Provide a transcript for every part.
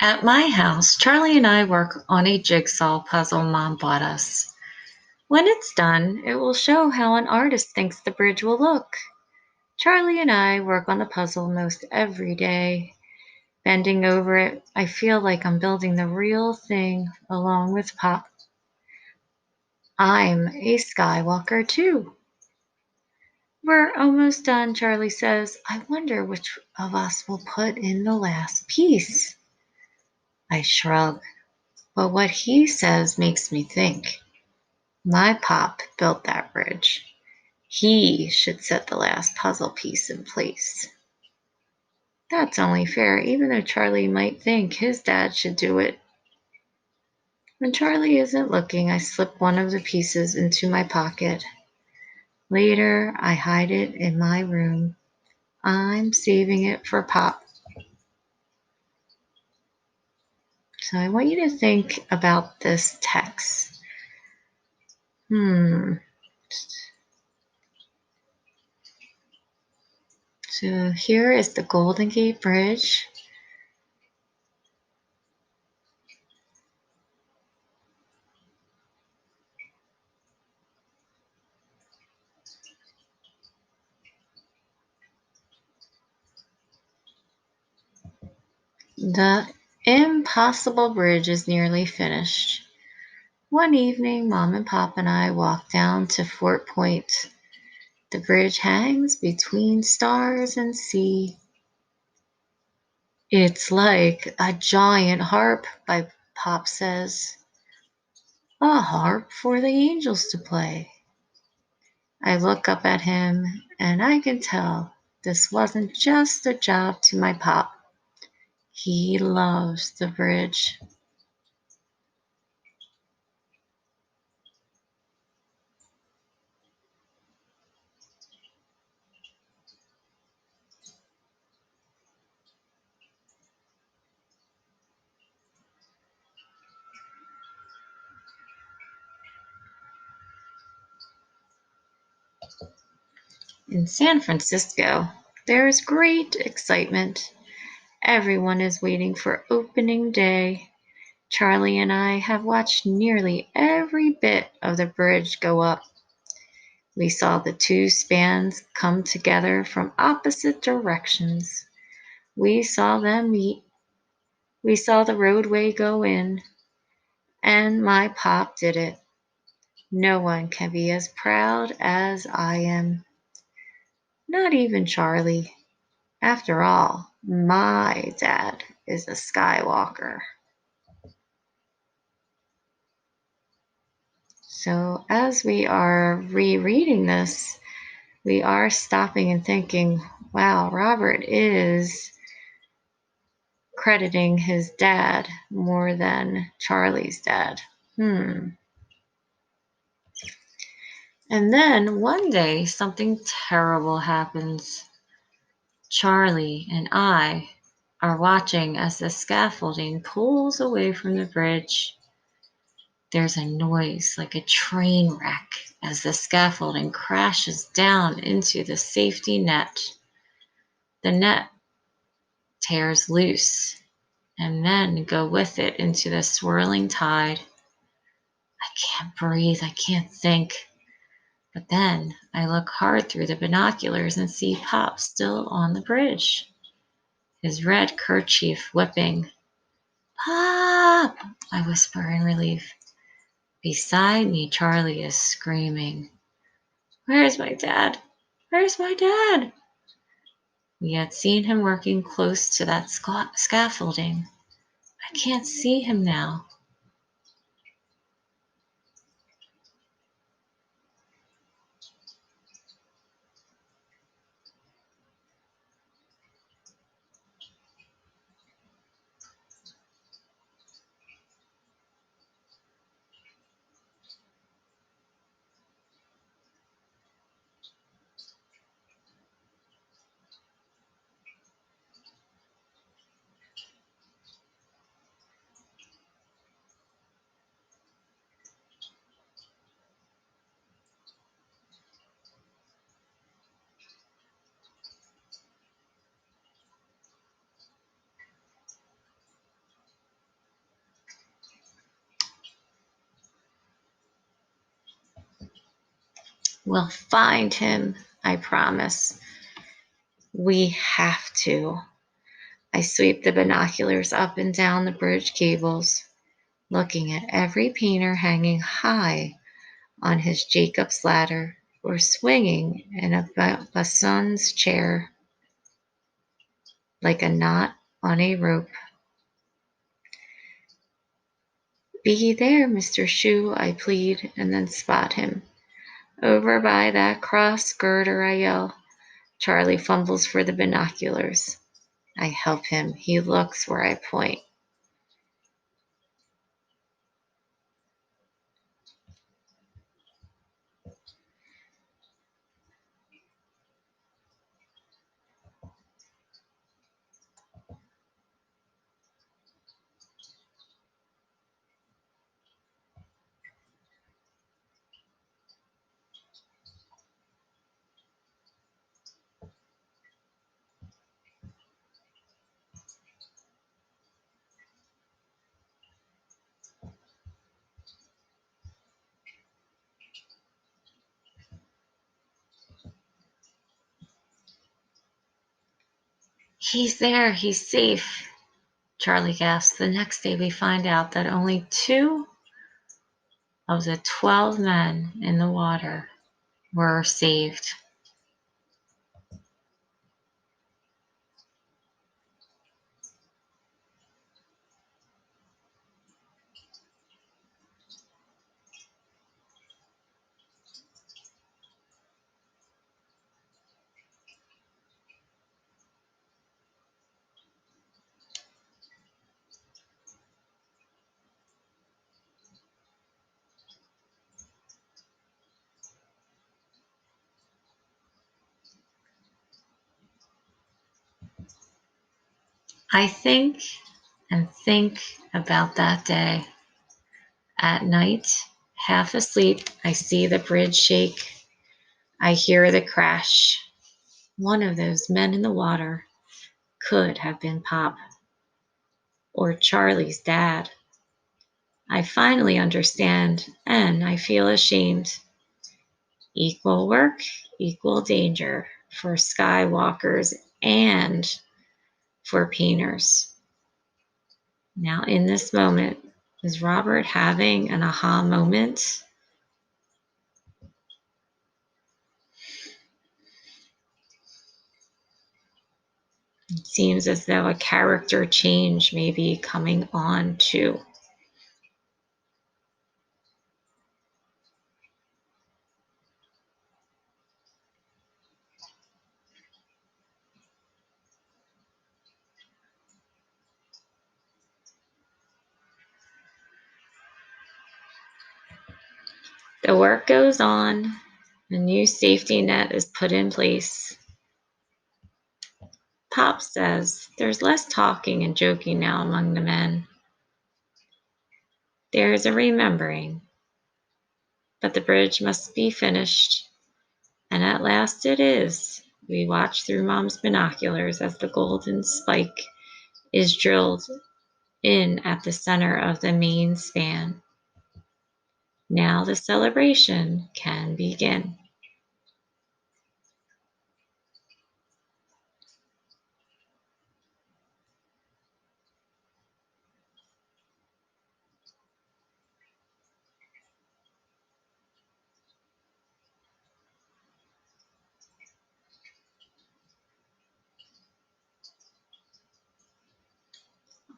At my house, Charlie and I work on a jigsaw puzzle Mom bought us. When it's done, it will show how an artist thinks the bridge will look. Charlie and I work on the puzzle most every day. Bending over it, I feel like I'm building the real thing along with Pop. I'm a Skywalker too. We're almost done, Charlie says. I wonder which of us will put in the last piece. I shrug, but what he says makes me think. My Pop built that bridge. He should set the last puzzle piece in place. That's only fair, even though Charlie might think his dad should do it. When Charlie isn't looking, I slip one of the pieces into my pocket. Later, I hide it in my room. I'm saving it for Pop. So I want you to think about this text. So here is the Golden Gate Bridge. The impossible bridge is nearly finished. One evening, Mom and Pop and I walked down to Fort Point. The bridge hangs between stars and sea. It's like a giant harp, Pop says. A harp for the angels to play. I look up at him, and I can tell this wasn't just a job to my Pop. He loves the bridge. In San Francisco, there is great excitement. Everyone is waiting for opening day. Charlie and I have watched nearly every bit of the bridge go up. We saw the two spans come together from opposite directions. We saw them meet. We saw the roadway go in. And my Pop did it. No one can be as proud as I am. Not even Charlie. After all, my dad is a Skywalker. So as we are rereading this, we are stopping and thinking, wow, Robert is crediting his dad more than Charlie's dad. And then one day, something terrible happens. Charlie and I are watching as the scaffolding pulls away from the bridge. There's a noise like a train wreck as the scaffolding crashes down into the safety net. The net tears loose and then go with it into the swirling tide. I can't breathe, I can't think. But then I look hard through the binoculars and see Pop still on the bridge, his red kerchief whipping. Pop! I whisper in relief. Beside me, Charlie is screaming. Where's my dad? Where's my dad? We had seen him working close to that scaffolding. I can't see him now. We'll find him, I promise. We have to. I sweep the binoculars up and down the bridge cables, looking at every painter hanging high on his Jacob's ladder or swinging in a bassoon's chair like a knot on a rope. Be there, Mr. Shu, I plead, and then spot him. Over by that cross girder, I yell. Charlie fumbles for the binoculars. I help him. He looks where I point. He's there. He's safe, Charlie gasps. The next day we find out that only 2 of the 12 men in the water were saved. I think and think about that day. At night, half asleep, I see the bridge shake. I hear the crash. One of those men in the water could have been Pop or Charlie's dad. I finally understand and I feel ashamed. Equal work, equal danger for skywalkers and for painters. Now, in this moment, is Robert having an aha moment? It seems as though a character change may be coming on too. The work goes on. A new safety net is put in place. Pop says there's less talking and joking now among the men. There is a remembering, but the bridge must be finished, and at last it is. We watch through Mom's binoculars as the golden spike is drilled in at the center of the main span. Now the celebration can begin.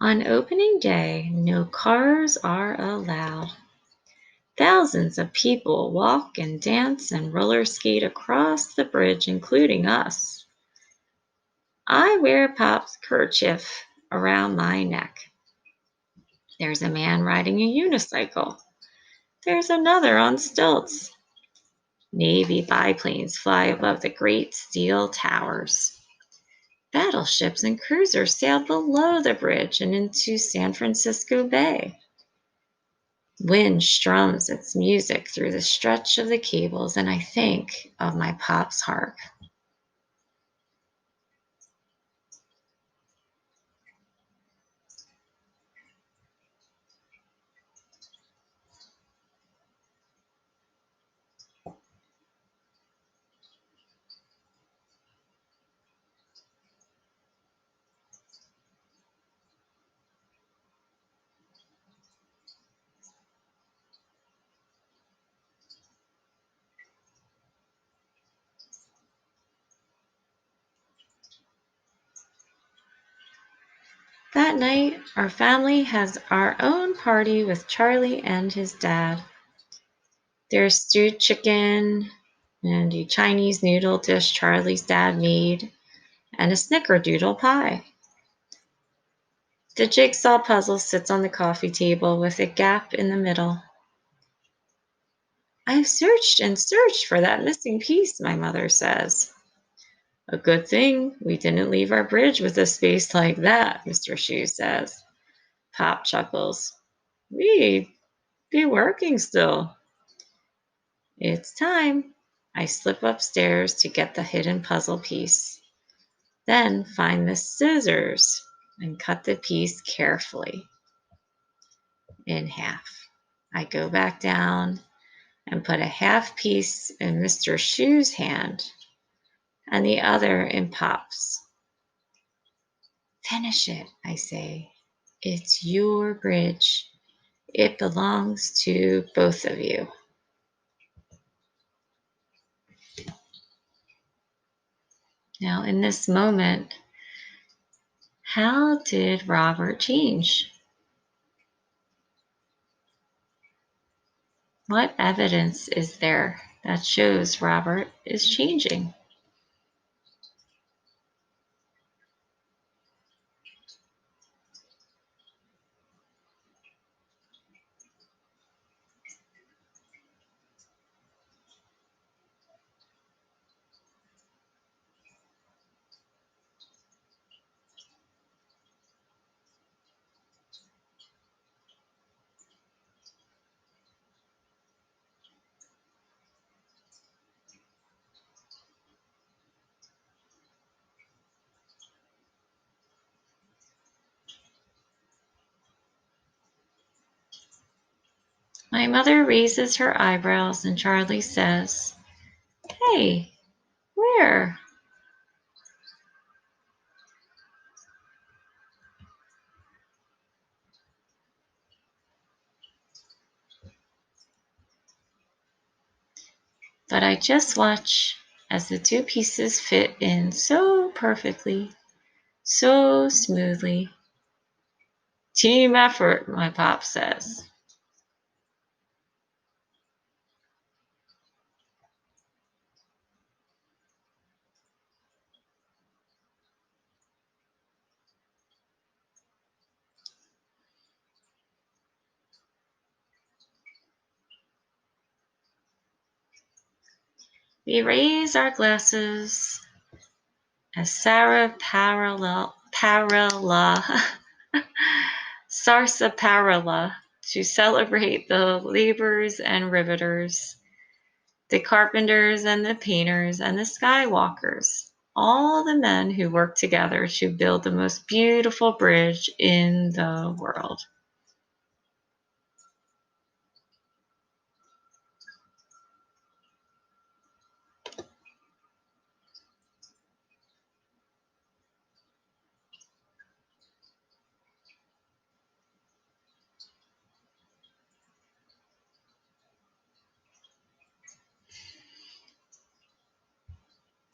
On opening day, no cars are allowed. Thousands of people walk and dance and roller skate across the bridge, including us. I wear Pop's kerchief around my neck. There's a man riding a unicycle. There's another on stilts. Navy biplanes fly above the great steel towers. Battleships and cruisers sail below the bridge and into San Francisco Bay. Wind strums its music through the stretch of the cables, and I think of my Pop's harp. That night, our family has our own party with Charlie and his dad. There's stewed chicken and a Chinese noodle dish Charlie's dad made, and a snickerdoodle pie. The jigsaw puzzle sits on the coffee table with a gap in the middle. I've searched and searched for that missing piece, my mother says. A good thing we didn't leave our bridge with a space like that, Mr. Shoe says. Pop chuckles. We'd be working still. It's time. I slip upstairs to get the hidden puzzle piece. Then find the scissors and cut the piece carefully in half. I go back down and put a half piece in Mr. Shoe's hand and the other in Pop's. Finish it, I say. It's your bridge. It belongs to both of you. Now, in this moment, how did Robert change? What evidence is there that shows Robert is changing? My mother raises her eyebrows and Charlie says, Hey, where? But I just watch as the two pieces fit in so perfectly, so smoothly. Team effort, my pop says. We raise our glasses as Sarsaparilla to celebrate the laborers and riveters, the carpenters and the painters and the skywalkers, all the men who work together to build the most beautiful bridge in the world.